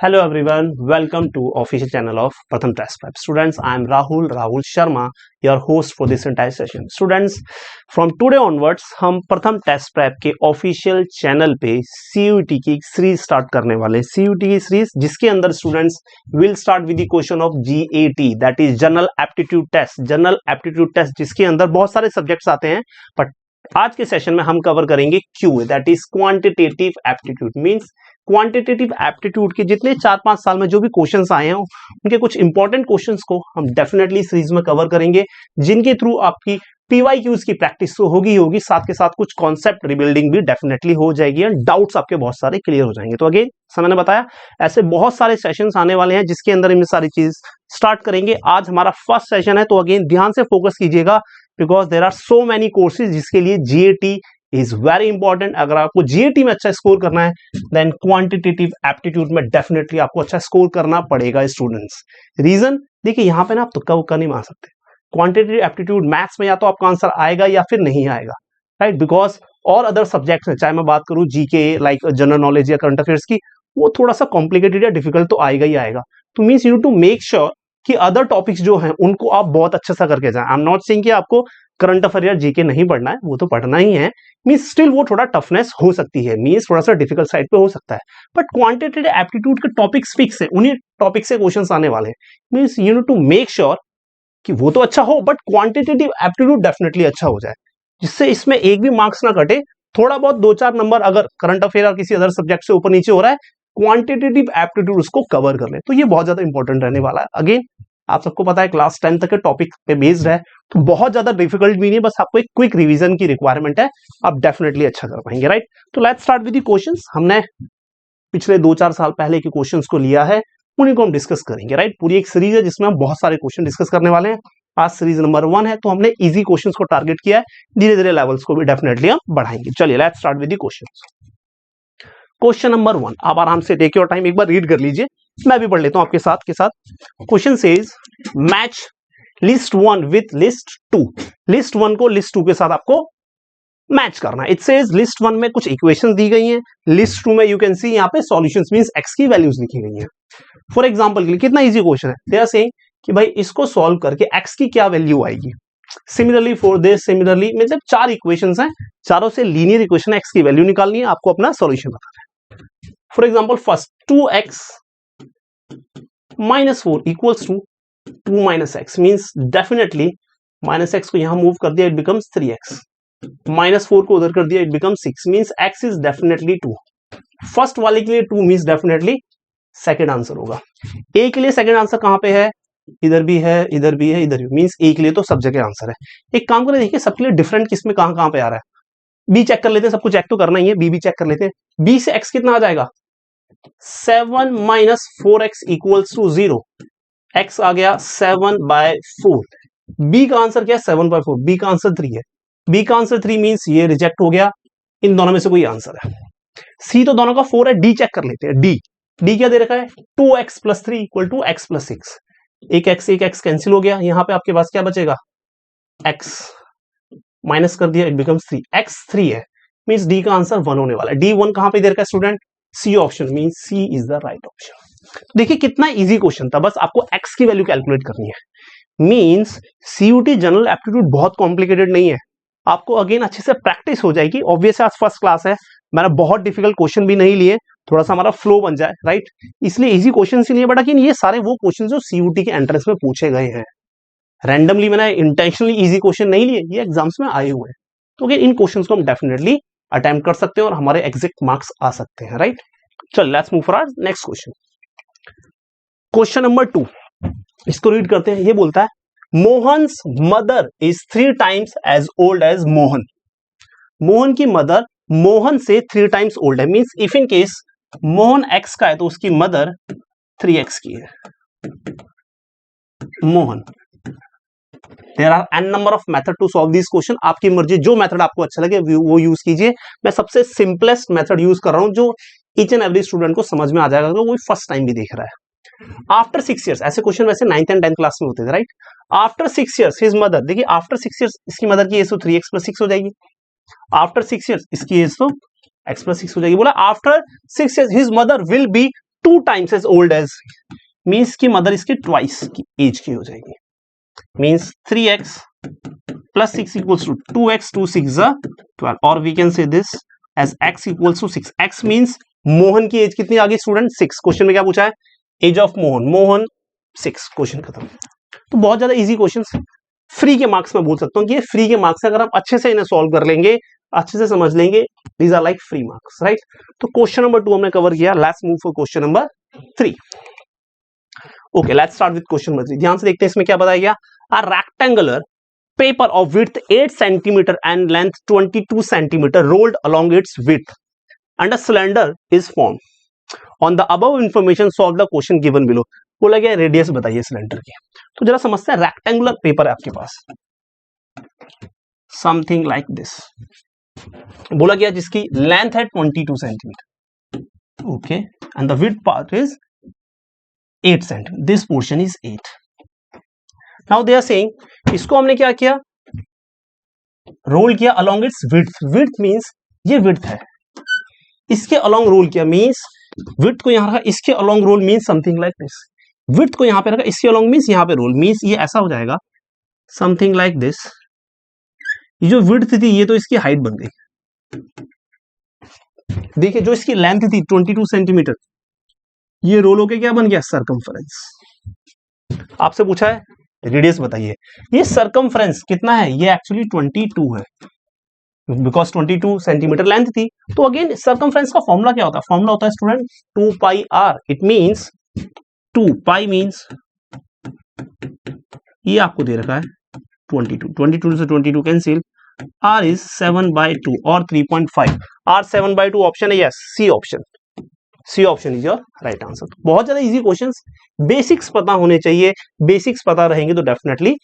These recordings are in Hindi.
Hello everyone, welcome to official channel of Pratham Test Prep. Students, I am Rahul Sharma, your host for this entire session. Students, from today onwards हम प्रथम टेस्ट प्रेप के ऑफिशियल चैनल पे CUET की सीरीज स्टार्ट करने वाले CUET की सीरीज जिसके अंदर students will start with the question of GAT that is general aptitude test जिसके अंदर बहुत सारे सब्जेक्ट्स आते हैं बट आज के सेशन में हम कवर करेंगे QA that is quantitative aptitude means quantitative aptitude के जितने 4-5 साल में जो भी क्वेश्चंस आए हैं उनके कुछ इंपॉर्टेंट क्वेश्चंस को हम डेफिनेटली सीरीज में कवर करेंगे जिनके थ्रू आपकी PYQs की प्रैक्टिस तो होगी साथ के साथ कुछ कॉन्सेप्ट रिबिल्डिंग भी डेफिनेटली हो जाएगी एंड डाउट्स आपके बहुत सारे क्लियर हो जाएंगे। तो अगेन मैंने बताया ऐसे बहुत सारे सेशंस आने वाले हैं जिसके अंदर हम सारी चीज स्टार्ट करेंगे। आज हमारा फर्स्ट सेशन है तो अगेन ध्यान से फोकस कीजिएगा because there are so many courses जिसके लिए GAT इज वेरी इंपॉर्टेंट। अगर आपको GAT में अच्छा स्कोर करना है देन क्वांटिटेटिव एप्टीट्यूड में डेफिनेटली आपको अच्छा स्कोर करना पड़ेगा स्टूडेंट्स। रीजन देखिए यहाँ पे ना आप तुक्का उक्का नहीं मार सकते। क्वांटिटेटिव एप्टीट्यूड मैथ्स में या तो आपका आंसर आएगा या फिर नहीं आएगा, राइट, बिकॉज और अदर सब्जेक्ट्स हैं चाहे मैं बात करूं GK लाइक जनरल नॉलेज या करंट अफेयर्स की, वो थोड़ा सा कॉम्प्लिकेटेड या डिफिकल्ट तो आएगा ही आएगा। तो means you to make sure कि अदर टॉपिक्स जो हैं उनको आप बहुत अच्छा सा करके जाएं। आई एम नॉट सेइंग कि आपको करंट अफेयर या GK नहीं पढ़ना है, वो तो पढ़ना ही है, मींस स्टिल वो थोड़ा टफनेस हो सकती है, मींस थोड़ा सा डिफिकल्ट साइड पे हो सकता है बट क्वांटिटेटिव एप्टीट्यूड के टॉपिक्स फिक्स है, उन्हीं टॉपिक से क्वेश्चंस आने वाले हैं। Means you need to make sure कि वो तो अच्छा हो बट क्वांटिटेटिव एप्टीट्यूड डेफिनेटली अच्छा हो जाए जिससे इसमें एक भी मार्क्स ना कटे। थोड़ा बहुत 2-4 नंबर अगर करंट अफेयर और किसी अदर सब्जेक्ट से ऊपर नीचे हो रहा है क्वांटिटेटिव एप्टीट्यूड उसको कवर कर ले, तो ये बहुत ज्यादा इंपॉर्टेंट रहने वाला है। अगेन आप सबको पता है क्लास 10 तक के टॉपिक पे बेस्ड है तो बहुत ज्यादा डिफिकल्ट भी नहीं, बस आपको एक क्विक रिवीजन की रिक्वायरमेंट है, आप डेफिनेटली अच्छा कर पाएंगे, राइट। तो let's start with the questions. हमने पिछले 2-4 साल पहले के क्वेश्चंस को लिया है, उन्हीं को हम डिस्कस करेंगे, राइट। पूरी एक सीरीज है जिसमें हम बहुत सारे क्वेश्चन डिस्कस करने वाले हैं। आज सीरीज नंबर 1 है तो हमने इजी क्वेश्चंस को टारगेट किया है, धीरे धीरे लेवल्स को भी डेफिनेटली हम बढ़ाएंगे। चलिए let's start with the questions. Question number 1, आप आराम से टेक योर टाइम, एक बार रीड कर लीजिए, मैं भी पढ़ लेता हूं आपके साथ के साथ। Question says match list 1 with list 2। List 1 को लिस्ट 2 के साथ आपको मैच करना है। इट सेज लिस्ट 1 में कुछ इक्वेशंस दी गई हैं, लिस्ट 2 में यू कैन सी यहाँ पे सॉल्यूशंस मींस x की वैल्यूज लिखी गई हैं। फॉर एग्जांपल के लिए कितना इजी क्वेश्चन है, दे आर सेइंग कि भाई इसको सॉल्व करके x की क्या वैल्यू आएगी। सिमिलरली फॉर दिस, सिमिलरली मतलब 4 इक्वेशंस हैं, चारों से लीनियर इक्वेशन x की वैल्यू निकालनी है, आपको अपना सॉल्यूशन बताना है। For example first 2x minus 4 equals to 2 minus x means definitely minus x को यहां मूव कर दिया, it becomes 3x, minus 4 को उधर कर दिया, it becomes 6 means x is definitely 2। First वाले के लिए 2 means definitely सेकेंड आंसर होगा। a के लिए सेकेंड आंसर कहां पे है, इधर भी है, इधर भी है, इधर भी, मींस a के लिए तो सब जगह आंसर है। एक काम करें, देखिए सबके लिए डिफरेंट किसमें कहां कहां पे आ रहा है, b चेक कर लेते हैं, सबको चेक तो करना ही है, b भी चेक कर लेते हैं। b से x कितना आ जाएगा, 7 minus 4x equals to 0, x आ गया 7/4। b का आंसर क्या है, 7/4, b का आंसर 3 है, b का आंसर 3 मींस ये रिजेक्ट हो गया, इन दोनों में से कोई आंसर है। c तो दोनों का 4 है, d चेक कर लेते हैं, d क्या दे रखा है, 2x + 3 = x + 6, एक x कैंसिल हो गया, यहां पे आपके पास क्या बचेगा, x माइनस कर दिया, इट बिकम्स 3, x 3 है मींस d का आंसर 1 होने वाला है। d 1 कहां पे दे रखा है student, C option means C is the right option. देखिए कितना इजी क्वेश्चन था, बस आपको x की वैल्यू कैलकुलेट करनी है। मींस CUET जनरल एप्टीट्यूड बहुत कॉम्प्लिकेटेड नहीं है, आपको अगेन अच्छे से प्रैक्टिस हो जाएगी। ऑब्वियसली आज फर्स्ट क्लास है, मैंने बहुत डिफिकल्ट क्वेश्चन भी नहीं लिए, थोड़ा सा हमारा फ्लो बन जाए, राइट, इसलिए इजी क्वेश्चन ही लिए, बट लेकिन ये सारे वो क्वेश्चन जो CUET के एंट्रेंस में पूछे गए हैं, रैंडमली मैंने इंटेंशनली इजी क्वेश्चन नहीं लिए, ये एग्जाम्स में आए हुए हैं। तो अगेन इन क्वेश्चंस को हम डेफिनेटली अटेम्प्ट कर सकते हैं और हमारे एग्जैक्ट मार्क्स आ सकते हैं, राइट। चल let's move for next question. Question number 2, इसको रीड करते हैं। ये बोलता है Mohan's mother is 3 times as old as Mohan. Mohan की मदर मोहन से 3 times ओल्ड है, means if in case Mohan x का है तो उसकी मदर 3x की है। Mohan, there are n number of method to solve this question, आपकी मर्जी, जो मेथड आपको अच्छा लगे वो यूज कीजिए। मैं सबसे सिंपलेस्ट मेथड यूज कर रहा हूं जो ईच एंड एवरी स्टूडेंट को समझ में आ जाएगा, तो वो फर्स्ट टाइम भी देख रहा है। आफ्टर 6 years, ऐसे क्वेश्चन वैसे 9th and 10th क्लास में होते थे, right. After 6 years his mother, देखिए आफ्टर 6 years इसकी मदर की एज तो 3x + 6 हो जाएगी, आफ्टर 6 years इसकी एज तो x + 6 हो जाएगी। बोला after 6 years his mother will be 2 times as old as, means की मदर इसके ट्वाइस की एज की हो जाएगी, means 3x plus 6 equals to 2x, 2 6 12, or we can say this as x equals to 6. x means Mohan की एज कितनी आ गई स्टूडेंट 6। क्वेश्चन में क्या पूछा है, एज ऑफ मोहन 6, क्वेश्चन खत्म। तो बहुत ज्यादा इजी क्वेश्चंस फ्री के मार्क्स में बोल सकता हूँ कि ये फ्री के मार्क्स अगर हम अच्छे से इन्हें सॉल्व कर लेंगे, अच्छे से समझ लेंगे, these are like free marks, right. तो क्वेश्चन नंबर 2 हमने कवर किया, let's move for question number 3। Okay, let's start with question number 3। ध्यान से देखते हैं इसमें क्या बताया गया। A rectangular paper of width 8 cm and length 22 cm rolled along its width and a cylinder is formed. On the above information solve the question given below. बोला गया रेडियस बताइए सिलेंडर की। तो जरा समझते हैं, रेक्टेंगुलर पेपर है आपके पास, समथिंग लाइक दिस। बोला गया जिसकी लेंथ है 22 centimetre, okay, and the width part is 8 centimetre, this portion is 8। Now they are saying इसको हमने क्या किया, रोल किया along its width. Width means ये विड्थ है, इसके अलोंग रोल किया, मींस विड्थ को यहां रखा, इसके along roll means something like this. Width को यहां पे रखा, इसके अलोंग मींस यहां पे रोल, मींस ये ऐसा हो जाएगा समथिंग लाइक दिस। ये जो विड्थ थी ये तो इसकी हाइट बन गई। देखिए जो इसकी लेंथ थी 22 सेंटीमीटर, ये रोल होके क्या बन गया, सर्कमफ्रेंस। आपसे पूछा है रेडियस बताइए, ये सर्कमफ्रेंस कितना है, ये एक्चुअली 22 है, बिकॉज 22 सेंटीमीटर लेंथ थी। तो अगेन सर्कमफ्रेंस का फॉर्मूला क्या होता है, फॉर्मूला होता है student 2 pi r। It means 2 pi means ये आपको दे रखा है 22 से 22 कैंसिल, r इज 7/2 और 3.5, r 7/2 ऑप्शन है, yes C option, C option is your right answer. बहुत ज्यादा इजी क्वेश्चंस, बेसिक्स पता होने चाहिए, बेसिक्स पता रहेंगे तो डेफिनेटली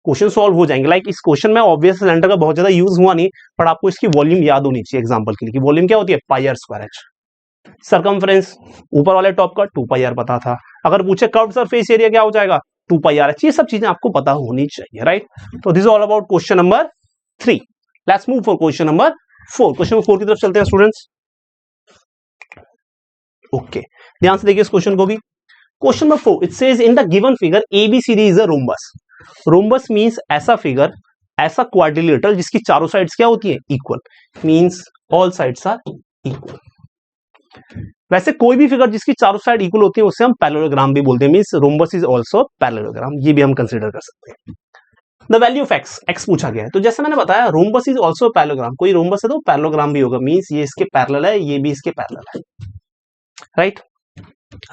क्वेश्चन सॉल्व हो जाएंगे। लाइक इस क्वेश्चन में ऑब्वियस सिलेंडर का बहुत ज्यादा यूज हुआ नहीं, पर आपको इसकी वॉल्यूम याद होनी चाहिए एग्जांपल के लिए, कि वॉल्यूम क्या होती है, पाई r स्क्वायर h। सर्कमफ्रेंस ऊपर वाले टॉप का 2 पाई r पता था, अगर पूछे कर्व्ड सरफेस एरिया क्या हो जाएगा 2 पाई r h। ये सब चीजें आपको पता होनी चाहिए, राइट। तो this is all about question number 3। Let's move for question number 4। Question number 4 की तरफ चलते हैं स्टूडेंट्स। ओके, ध्यान से देखिए इस क्वेश्चन को भी। Question number 4, it says in the given figure ABCD is a rhombus. Rhombus means ऐसा फिगर, ऐसा क्वाड्रिलेटरल जिसकी चारों साइड्स क्या होती है, equal, means all sides are equal. वैसे कोई भी फिगर जिसकी चारों साइड इक्वल होती है उसे हम पैरेललोग्राम भी बोलते हैं, means rhombus is also parallelogram, ये भी हम कंसीडर कर सकते हैं। The value of x, x पूछा गया है, तो जैसे मैंने बताया रोम्बस इज आल्सो पैरेललोग्राम, कोई रोम्बस है तो पैरेललोग्राम भी होगा, मींस ये इसके पैरेलल है, ये भी इसके पैरेलल है, राइट।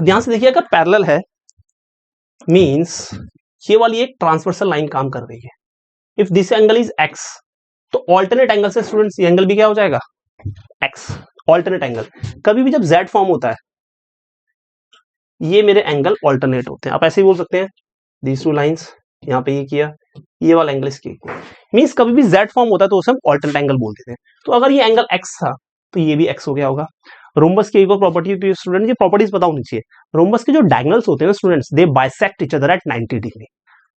ध्यान से देखिए, अगर पैरेलल है मींस ये वाली एक ट्रांसवर्सल लाइन काम कर रही है। If this angle is x, तो ऑल्टरनेट एंगल से स्टूडेंट्स ये एंगल भी क्या हो जाएगा, x, ऑल्टरनेट एंगल। कभी भी जब z फॉर्म होता है ये मेरे एंगल ऑल्टरनेट होते हैं, आप ऐसे ही बोल सकते हैं दीज टू लाइंस, यहाँ पे ये किया, ये वाला एंगल इसके मींस कभी भी z फॉर्म होता है तो उसे हम ऑल्टरनेट एंगल बोलते थे। तो अगर ये एंगल x था तो ये भी x हो गया होगा। रोम्बस की एक और प्रॉपर्टी होती है स्टूडेंट, ये प्रॉपर्टीज पता होनी चाहिए। रोम्बस के जो डायगोनल्स होते हैं students, they bisect each other at 90 degree.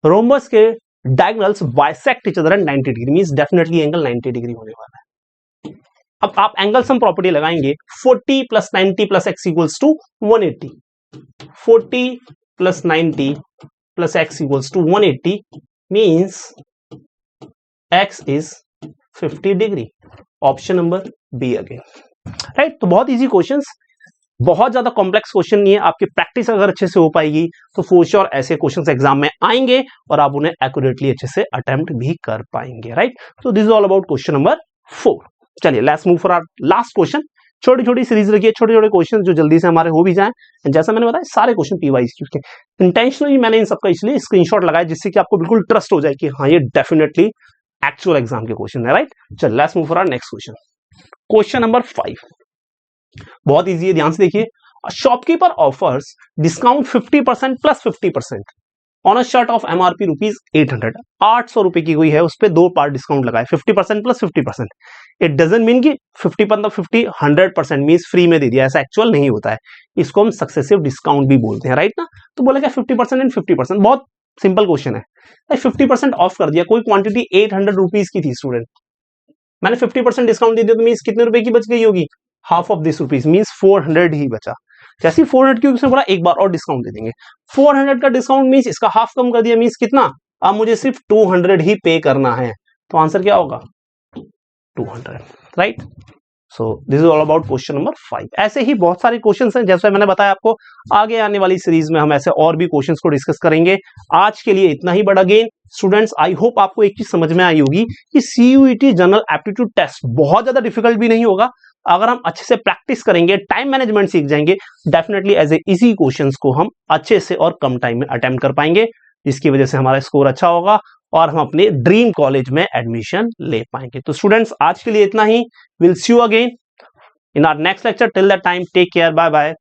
Rhombus के diagonals bisect each other at 90 degree, means definitely angle 90 degree होने वाला है। अब आप एंगल सम प्रॉपर्टी लगाएंगे, 40 + 90 + x = 180, 40 + 90 + x = 180 means x is 50 degree. Option number B again, right. तो बहुत इजी क्वेश्चंस, बहुत ज्यादा कॉम्प्लेक्स क्वेश्चन नहीं है। आपकी प्रैक्टिस अगर अच्छे से हो पाएगी तो फॉर श्योर ऐसे क्वेश्चंस एग्जाम में आएंगे और आप उन्हें एक्यूरेटली अच्छे से अटेम्प्ट भी कर पाएंगे, right. So this is all about question number 4। चलिए let's move for our last question. छोटी छोटी सीरीज रखिए, छोटे छोटे क्वेश्चन जो जल्दी से हमारे हो भी जाएं। जैसा मैंने बताया सारे क्वेश्चन PYQ के, इंटेंशनली मैंने इन सबका इसलिए स्क्रीनशॉट लगाया जिससे कि आपको बिल्कुल ट्रस्ट हो जाए कि हाँ ये डेफिनेटली एक्चुअल एग्जाम के क्वेश्चन है, राइट। चल let's move for our next question. Question number 5 बहुत इजी है, ध्यान से देखिए। Shopkeeper offers discount 50% + 50% on a shirt of MRP ₹800। 800 रुपए की कोई है, उस पर 2 पार्ट डिस्काउंट लगाए, 50% + 50%। इट डजंट मीन कि 50 100% मींस फ्री में दे दिया, ऐसा एक्चुअल नहीं होता है। इसको हम सक्सेसिव डिस्काउंट भी बोलते हैं, राइट ना। तो बोला क्या 50% एंड 50%, बहुत सिंपल क्वेश्चन है। 50% ऑफ कर दिया, कोई क्वांटिटी 800 रुपीज की थी स्टूडेंट, मैंने 50% डिस्काउंट दे दिया तो मींस कितने रुपए की बच गई होगी, half of this rupees means 400 ही बचा। जैसे 400 की उसने बोला एक बार और डिस्काउंट दे देंगे, 400 का डिस्काउंट मीन्स इसका हाफ कम कर दिया, मीन्स कितना, अब मुझे सिर्फ 200 ही पे करना है, तो आंसर क्या होगा 200, right. So this is all about question number 5। ऐसे ही बहुत सारे क्वेश्चंस हैं, जैसे मैंने बताया आपको आगे आने वाली सीरीज में हम ऐसे और भी क्वेश्चंस को डिस्कस करेंगे। आज के लिए इतना ही, but again students I hope आपको एक चीज समझ में आई होगी कि सीयूईटी जनरल एप्टीट्यूड टेस्ट बहुत ज्यादा डिफिकल्ट भी नहीं होगा, अगर हम अच्छे से प्रैक्टिस करेंगे, टाइम मैनेजमेंट सीख जाएंगे, definitely as a easy questions को हम अच्छे से और कम टाइम में अटेम्प्ट कर पाएंगे, जिसकी वजह से हमारा स्कोर अच्छा होगा और हम अपने ड्रीम कॉलेज में एडमिशन ले पाएंगे। तो स्टूडेंट्स आज के लिए इतना ही, will see you again in our next lecture, till that time take care, bye bye.